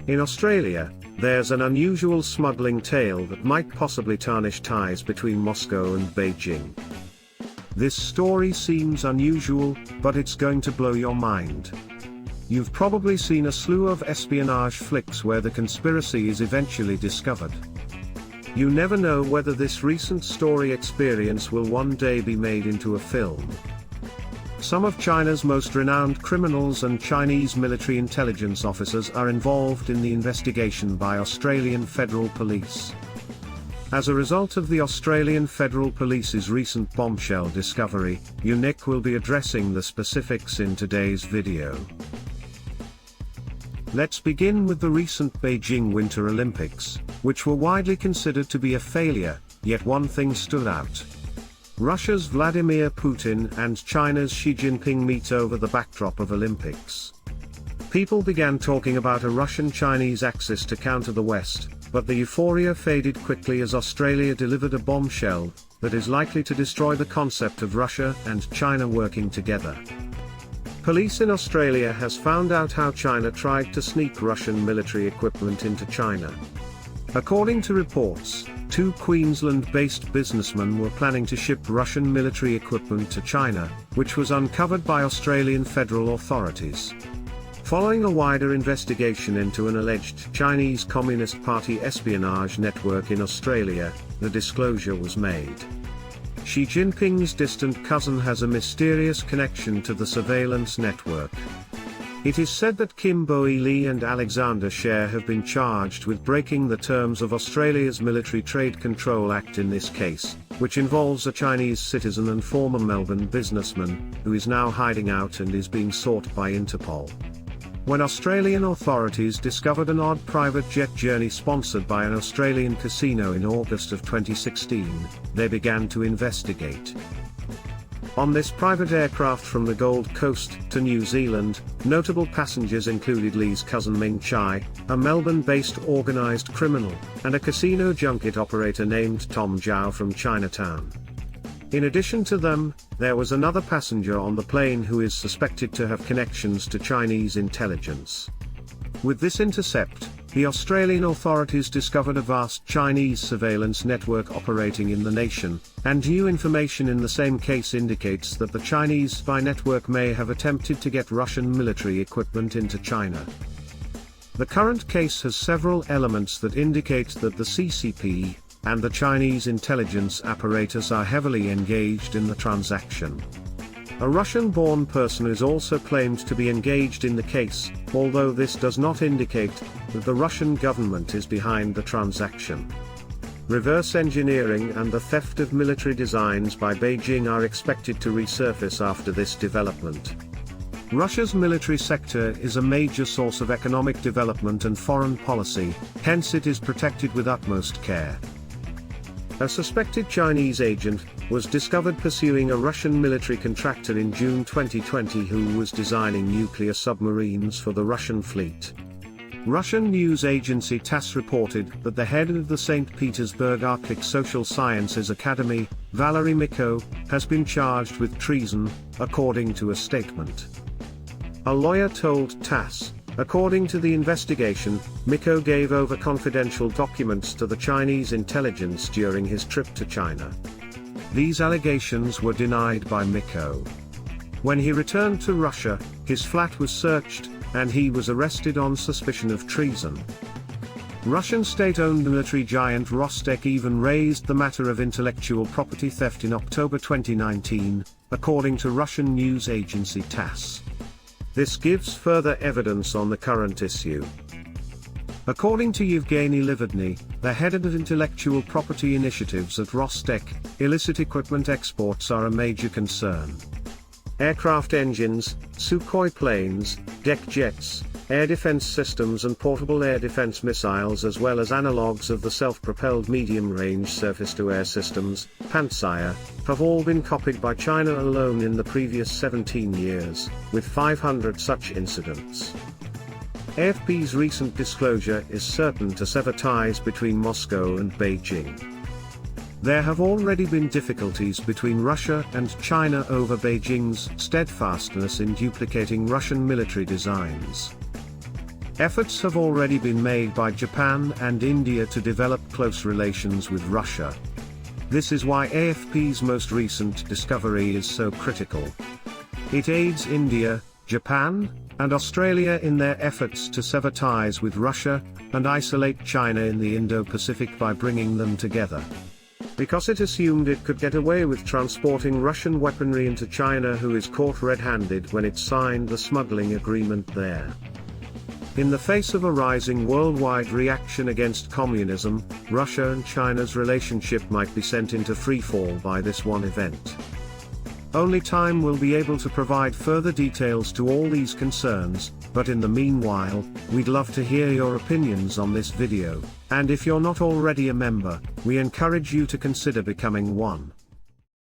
In Australia, there's an unusual smuggling tale that might possibly tarnish ties between Moscow and Beijing. This story seems unusual, but it's going to blow your mind. You've probably seen a slew of espionage flicks where the conspiracy is eventually discovered. You never know whether this recent story experience will one day be made into a film. Some of China's most renowned criminals and Chinese military intelligence officers are involved in the investigation by Australian Federal Police. As a result of the Australian Federal Police's recent bombshell discovery, YouNik will be addressing the specifics in today's video. Let's begin with the recent Beijing Winter Olympics, which were widely considered to be a failure, yet one thing stood out. Russia's Vladimir Putin and China's Xi Jinping meet over the backdrop of Olympics. People began talking about a Russian-Chinese axis to counter the West, but the euphoria faded quickly as Australia delivered a bombshell that is likely to destroy the concept of Russia and China working together. Police in Australia has found out how China tried to sneak Russian military equipment into China. According to reports, two Queensland-based businessmen were planning to ship Russian military equipment to China, which was uncovered by Australian federal authorities. Following a wider investigation into an alleged Chinese Communist Party espionage network in Australia, the disclosure was made. Xi Jinping's distant cousin has a mysterious connection to the surveillance network. It is said that Kim Boi-lee and Alexander Sher have been charged with breaking the terms of Australia's Military Trade Control Act in this case, which involves a Chinese citizen and former Melbourne businessman, who is now hiding out and is being sought by Interpol. When Australian authorities discovered an odd private jet journey sponsored by an Australian casino in August of 2016, they began to investigate. On this private aircraft from the Gold Coast to New Zealand, notable passengers included Lee's cousin Ming Chai, a Melbourne-based organised criminal, and a casino junket operator named Tom Zhao from Chinatown. In addition to them, there was another passenger on the plane who is suspected to have connections to Chinese intelligence. With this intercept, the Australian authorities discovered a vast Chinese surveillance network operating in the nation, and new information in the same case indicates that the Chinese spy network may have attempted to get Russian military equipment into China. The current case has several elements that indicate that the CCP and the Chinese intelligence apparatus are heavily engaged in the transaction. A Russian-born person is also claimed to be engaged in the case, although this does not indicate that the Russian government is behind the transaction. Reverse engineering and the theft of military designs by Beijing are expected to resurface after this development. Russia's military sector is a major source of economic development and foreign policy, hence it is protected with utmost care. A suspected Chinese agent was discovered pursuing a Russian military contractor in June 2020 who was designing nuclear submarines for the Russian fleet. Russian news agency TASS reported that the head of the St. Petersburg Arctic Social Sciences Academy, Valery Mikko, has been charged with treason, according to a statement. A lawyer told TASS, according to the investigation, Mikko gave over confidential documents to the Chinese intelligence during his trip to China. These allegations were denied by Mikko. When he returned to Russia, his flat was searched, and he was arrested on suspicion of treason. Russian state-owned military giant Rostec even raised the matter of intellectual property theft in October 2019, according to Russian news agency TASS. This gives further evidence on the current issue. According to Yevgeny Livodny, the head of intellectual property initiatives at Rostec, illicit equipment exports are a major concern. Aircraft engines, Sukhoi planes, deck jets, air defense systems and portable air defense missiles as well as analogues of the self-propelled medium-range surface-to-air systems, Pantsir, have all been copied by China alone in the previous 17 years, with 500 such incidents. AFP's recent disclosure is certain to sever ties between Moscow and Beijing. There have already been difficulties between Russia and China over Beijing's steadfastness in duplicating Russian military designs. Efforts have already been made by Japan and India to develop close relations with Russia. This is why AFP's most recent discovery is so critical. It aids India, Japan, and Australia in their efforts to sever ties with Russia, and isolate China in the Indo-Pacific by bringing them together. Because it assumed it could get away with transporting Russian weaponry into China, who is caught red-handed when it signed the smuggling agreement there. In the face of a rising worldwide reaction against communism, Russia and China's relationship might be sent into freefall by this one event. Only time will be able to provide further details to all these concerns, but in the meanwhile, we'd love to hear your opinions on this video, and if you're not already a member, we encourage you to consider becoming one.